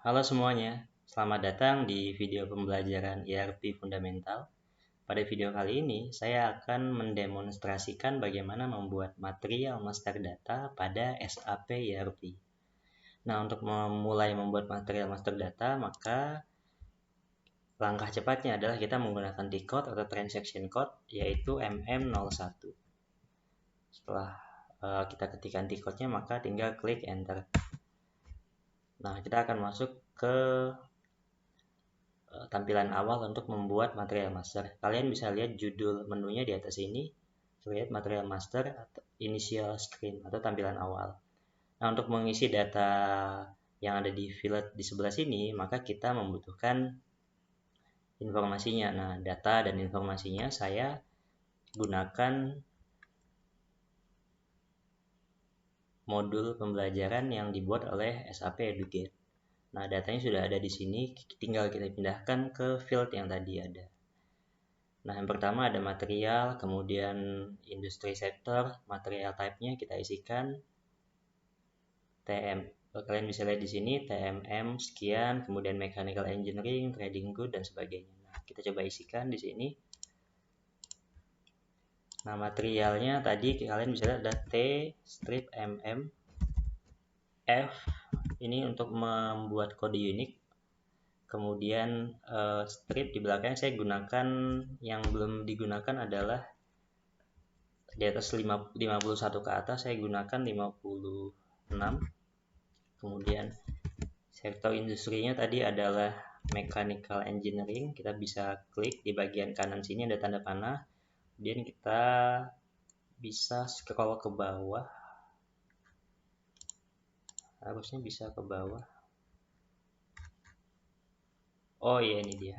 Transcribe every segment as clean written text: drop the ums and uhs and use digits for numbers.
Halo semuanya, selamat datang di video pembelajaran ERP Fundamental. Pada video kali ini, saya akan mendemonstrasikan bagaimana membuat material master data pada SAP ERP. Nah, untuk memulai membuat material master data, maka langkah cepatnya adalah kita menggunakan T-code atau transaction code, yaitu MM01. Setelah kita ketikkan T-code-nya, maka tinggal klik Enter. Nah, kita akan masuk ke tampilan awal untuk membuat material master. Kalian bisa lihat judul menunya di atas ini, lihat material master atau initial screen atau tampilan awal. Nah, untuk mengisi data yang ada di field di sebelah sini, maka kita membutuhkan informasinya. Nah, data dan informasinya saya gunakan modul pembelajaran yang dibuat oleh SAP Educate. Nah, datanya sudah ada di sini, tinggal kita pindahkan ke field yang tadi ada. Nah, yang pertama ada material, kemudian industri sektor, material type-nya kita isikan TM. Kalian bisa lihat di sini TMM sekian, kemudian mechanical engineering, trading good dan sebagainya. Nah, kita coba isikan di sini. Nah, materialnya tadi kalian bisa lihat ada T strip MM F ini untuk membuat kode unik. Kemudian strip di belakangnya saya gunakan, yang belum digunakan adalah di atas 51 ke atas saya gunakan 56. Kemudian sektor industrinya tadi adalah mechanical engineering, kita bisa klik di bagian kanan sini ada tanda panah, kemudian kita bisa scroll ke bawah, harusnya bisa ke bawah. Oh iya, ini dia.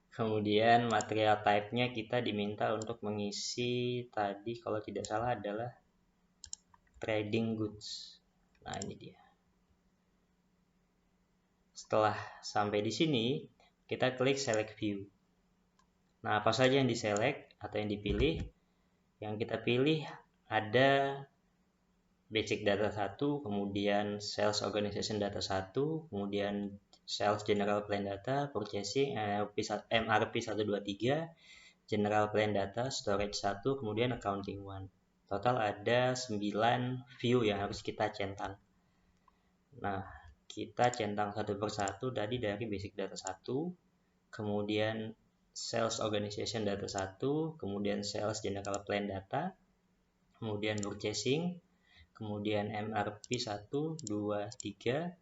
Kemudian material type-nya kita diminta untuk mengisi tadi kalau tidak salah adalah trading goods. Nah, ini dia. Setelah sampai di sini, kita klik select view. Nah, apa saja yang diselect atau yang dipilih? Yang kita pilih ada basic data 1, kemudian sales organization data 1, kemudian sales general plan data, purchasing, MRP 123, general plan data, storage 1, kemudian accounting 1. Total ada 9 view yang harus kita centang. Nah, kita centang satu persatu tadi dari basic data 1, kemudian sales organization data 1, kemudian sales general plan data, kemudian purchasing, kemudian MRP 1, 2, 3,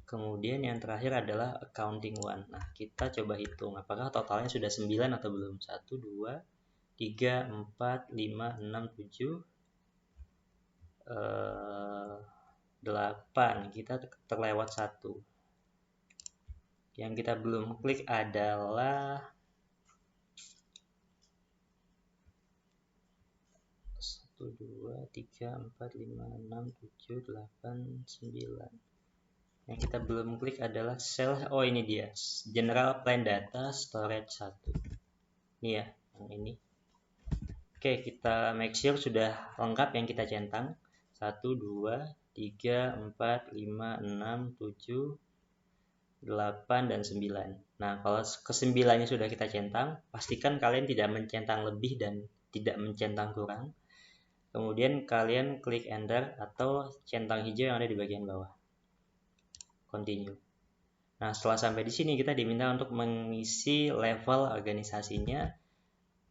kemudian yang terakhir adalah accounting 1. Nah, kita coba hitung apakah totalnya sudah 9 atau belum. 1, 2, 3, 4, 5, 6, 7, 8. Kita terlewat 1. Yang kita belum klik adalah 1, 2, 3, 4, 5, 6, 7, 8, 9. Yang kita belum klik adalah sales. Oh, ini dia, general plan data storage 1. Ini ya, yang ini. Oke, kita make sure sudah lengkap yang kita centang. 1, 2, 3, 4, 5, 6, 7, 8, dan 9. Nah, kalau ke-9-nya sudah kita centang, pastikan kalian tidak mencentang lebih dan tidak mencentang kurang. Kemudian kalian klik enter atau centang hijau yang ada di bagian bawah. Continue. Nah, setelah sampai di sini kita diminta untuk mengisi level organisasinya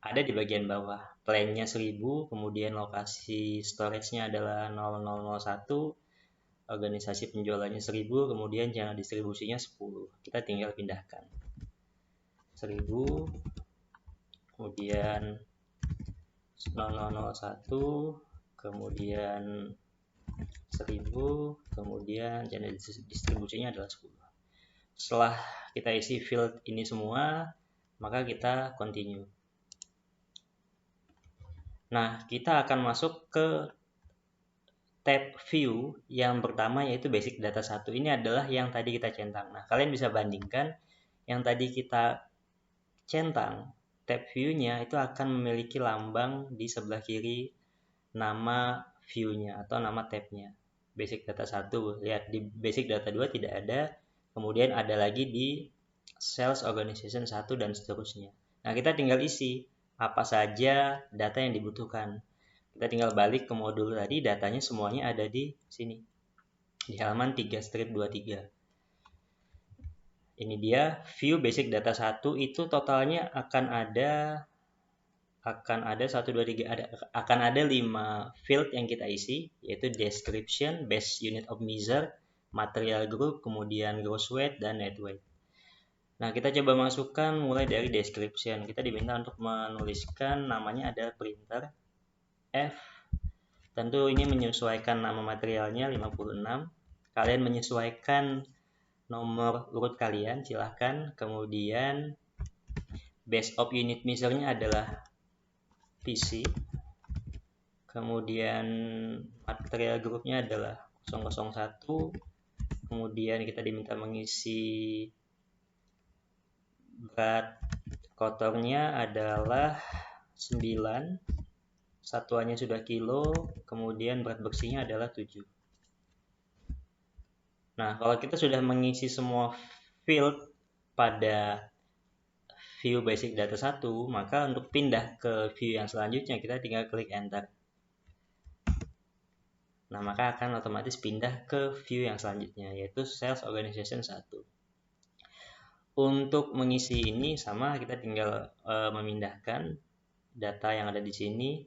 ada di bagian bawah. Plan-nya 1000, kemudian lokasi storage-nya adalah 0001, organisasi penjualannya 1000, kemudian channel distribusinya 10. Kita tinggal pindahkan 1000, kemudian 0001, kemudian 1000, kemudian channel distribusinya adalah 10. Setelah kita isi field ini semua, maka kita continue. Nah, kita akan masuk ke tab view yang pertama, yaitu basic data 1. Ini adalah yang tadi kita centang. Nah, kalian bisa bandingkan yang tadi kita centang, tab view-nya itu akan memiliki lambang di sebelah kiri nama view-nya atau nama tab-nya. Basic data 1, lihat di basic data 2 tidak ada, Kemudian ada lagi di sales organization 1 dan seterusnya. Nah, kita tinggal isi apa saja data yang dibutuhkan. Kita tinggal balik ke modul tadi, datanya semuanya ada di sini. Di halaman 3-23. Ini dia view basic data 1 itu totalnya akan ada 1 2 3 akan ada 5 field yang kita isi, yaitu description, base unit of measure, material group, kemudian gross weight dan net weight. Nah, kita coba masukkan mulai dari description. Kita diminta untuk menuliskan namanya adalah printer F. Tentu ini menyesuaikan nama materialnya 56. Kalian menyesuaikan nomor urut kalian, silahkan. Kemudian base of unit measure-nya adalah PC. Kemudian material grupnya adalah 001. Kemudian kita diminta mengisi berat kotornya adalah 9. Satuannya sudah kilo. Kemudian berat bersihnya adalah 7. Nah, kalau kita sudah mengisi semua field pada view basic data 1, maka untuk pindah ke view yang selanjutnya kita tinggal klik enter. Nah, maka akan otomatis pindah ke view yang selanjutnya, yaitu sales organization 1. Untuk mengisi ini sama, kita tinggal memindahkan data yang ada di sini.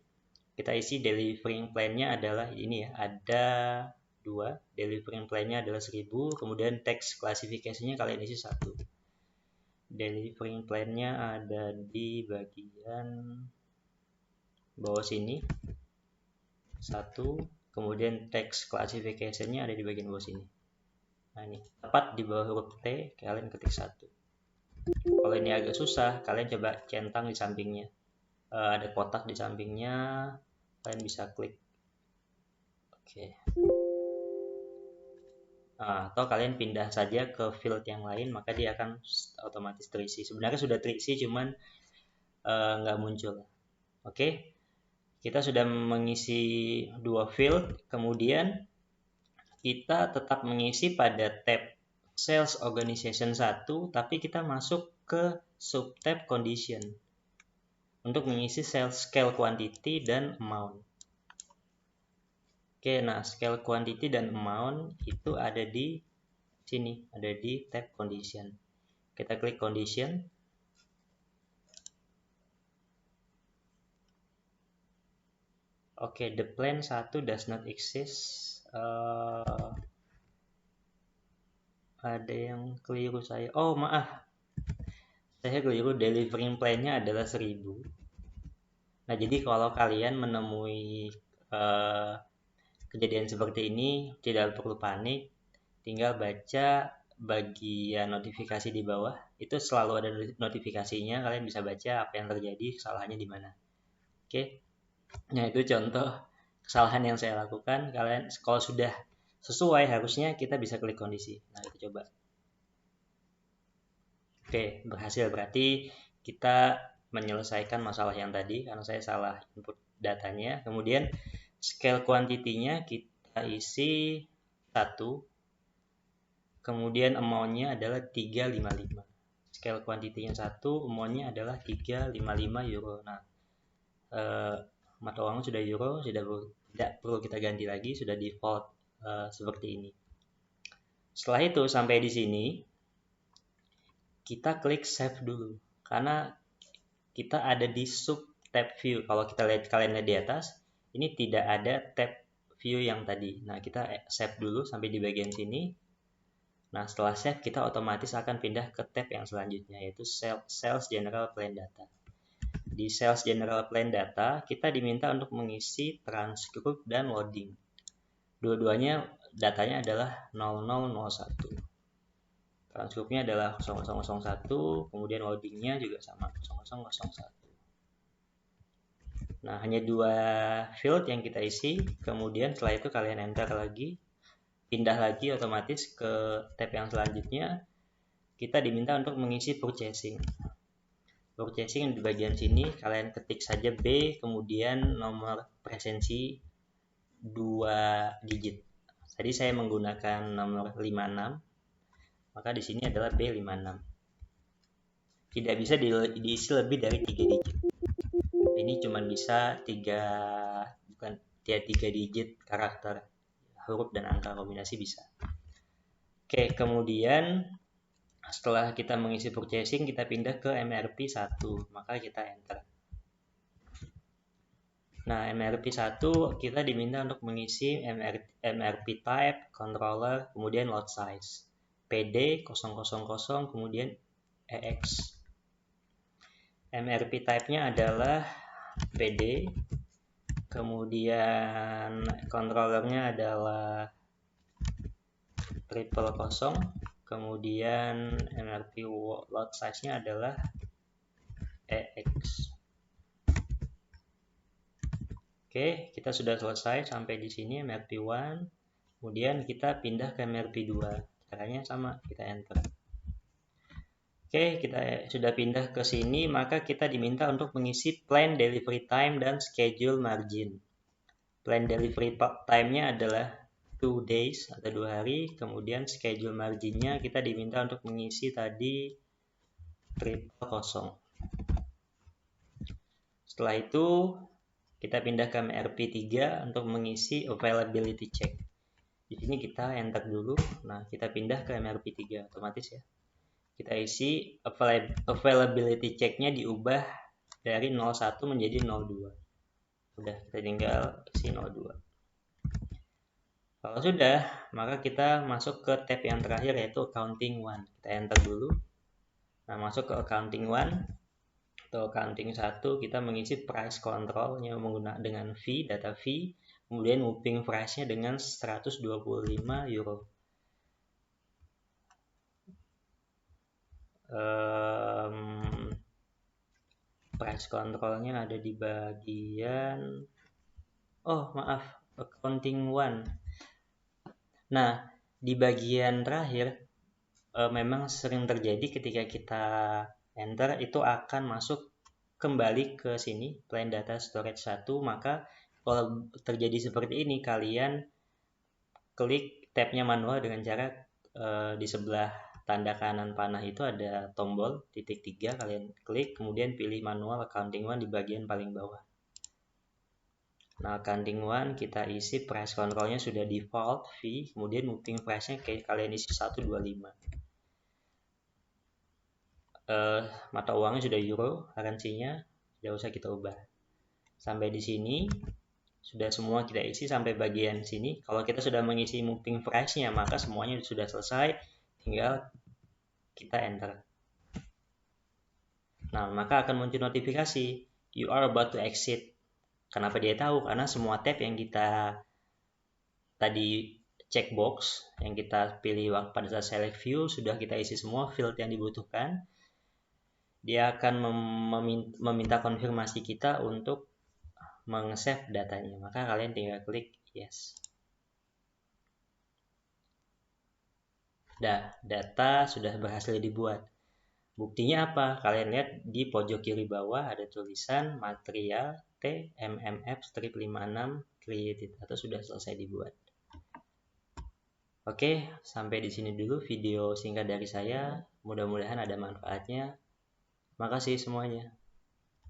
Kita isi delivering plan-nya adalah ini ya, ada 2. Delivering plan-nya adalah 1000, kemudian text klasifikasinya kalian isi 1. Delivering plan-nya ada di bagian bawah sini 1, kemudian text classification-nya ada di bagian bawah sini. Nah, ini tepat di bawah huruf T, kalian ketik 1. Kalau ini agak susah, kalian coba centang di sampingnya. Ada kotak di sampingnya, kalian bisa klik. Oke. Atau kalian pindah saja ke field yang lain, maka dia akan otomatis terisi. Sebenarnya sudah terisi, cuman nggak muncul. Oke. Kita sudah mengisi 2 field, kemudian kita tetap mengisi pada tab Sales Organization 1, tapi kita masuk ke subtab Condition untuk mengisi sales scale quantity dan amount. Oke, nah scale quantity dan amount itu ada di sini, ada di tab Condition. Kita klik Condition. Oke, the plan 1 does not exist. Ada yang keliru saya. Oh, maaf. Saya keliru, delivering plan-nya adalah 1000. Nah, jadi kalau kalian menemui kejadian seperti ini, tidak perlu panik. Tinggal baca bagian notifikasi di bawah. Itu selalu ada notifikasinya. Kalian bisa baca apa yang terjadi, kesalahannya di mana. Oke. Nah, itu contoh kesalahan yang saya lakukan. Kalian kalau sudah sesuai, harusnya kita bisa klik kondisi. Nah, kita coba. Oke, berhasil. Berarti kita menyelesaikan masalah yang tadi karena saya salah input datanya. Kemudian scale quantity-nya kita isi 1. Kemudian amount-nya adalah 355. Scale quantity-nya 1, amount-nya adalah 355 euro. Nah, mata uang sudah euro, tidak perlu kita ganti lagi, sudah default seperti ini. Setelah itu sampai di sini kita klik save dulu karena kita ada di sub tab view. Kalau kita lihat, kalian lihat di atas, ini tidak ada tab view yang tadi. Nah, kita save dulu sampai di bagian sini. Nah, setelah save kita otomatis akan pindah ke tab yang selanjutnya, yaitu Sales General Plan Data. Di Sales General Plan Data, kita diminta untuk mengisi transgroup dan loading. Dua-duanya datanya adalah 0001. Transgroupnya adalah 0001, kemudian loadingnya juga sama 0001. Nah, hanya 2 field yang kita isi, kemudian setelah itu kalian enter lagi, pindah lagi otomatis ke tab yang selanjutnya. Kita diminta untuk mengisi purchasing. Purchasing di bagian sini, kalian ketik saja B, kemudian nomor presensi 2 digit. Tadi saya menggunakan nomor 56. maka di sini adalah B56. Tidak bisa diisi lebih dari 3 digit. Ini cuma bisa 3 digit karakter, huruf dan angka kombinasi bisa. Oke, kemudian setelah kita mengisi purchasing, kita pindah ke MRP1, maka kita enter. Nah, MRP1 kita diminta untuk mengisi MRP type, controller, kemudian lot size, PD 000, kemudian EX. MRP type-nya adalah PD, kemudian controllernya adalah 000, kemudian MRP lot size-nya adalah EX. Oke, kita sudah selesai sampai di sini MRP1. Kemudian kita pindah ke MRP2. Caranya sama, kita enter. Oke, kita sudah pindah ke sini, maka kita diminta untuk mengisi plan delivery time dan schedule margin. Plan delivery time-nya adalah 2 days atau 2 hari, kemudian schedule margin-nya kita diminta untuk mengisi tadi 000. Setelah itu kita pindah ke MRP3 untuk mengisi availability check. Di sini kita enter dulu. Nah, kita pindah ke MRP3 otomatis ya. Kita isi availability check-nya diubah dari 01 menjadi 02. Udah, kita tinggal isi 02. Kalau sudah, maka kita masuk ke tab yang terakhir yaitu accounting 1. Kita enter dulu. Nah, masuk ke accounting 1 atau accounting 1, kita mengisi price control-nya menggunakan dengan fee, data fee, kemudian moving price-nya dengan 125 euro. Price control-nya ada di bagian accounting 1. Nah, di bagian terakhir memang sering terjadi ketika kita enter itu akan masuk kembali ke sini plan data storage 1, maka kalau terjadi seperti ini kalian klik tabnya manual dengan cara di sebelah tanda kanan panah itu ada tombol titik 3, kalian klik kemudian pilih manual accounting 1 di bagian paling bawah. Nah, accounting 1 kita isi price controlnya sudah default fee, kemudian moving price-nya kalian isi 125. Mata uangnya sudah euro, currency-nya tidak usah kita ubah. Sampai di sini sudah semua kita isi sampai bagian sini. Kalau kita sudah mengisi moving price-nya, maka semuanya sudah selesai, tinggal kita enter. Nah, maka akan muncul notifikasi you are about to exit. Kenapa dia tahu? Karena semua tab yang kita tadi checkbox yang kita pilih pada saat select view sudah kita isi semua field yang dibutuhkan. Dia akan meminta konfirmasi kita untuk meng-save datanya. Maka kalian tinggal klik yes. Data sudah berhasil dibuat. Buktinya apa? Kalian lihat di pojok kiri bawah ada tulisan material TMMF strip 56 created atau sudah selesai dibuat. Oke, sampai di sini dulu video singkat dari saya. Mudah-mudahan ada manfaatnya. Makasih semuanya.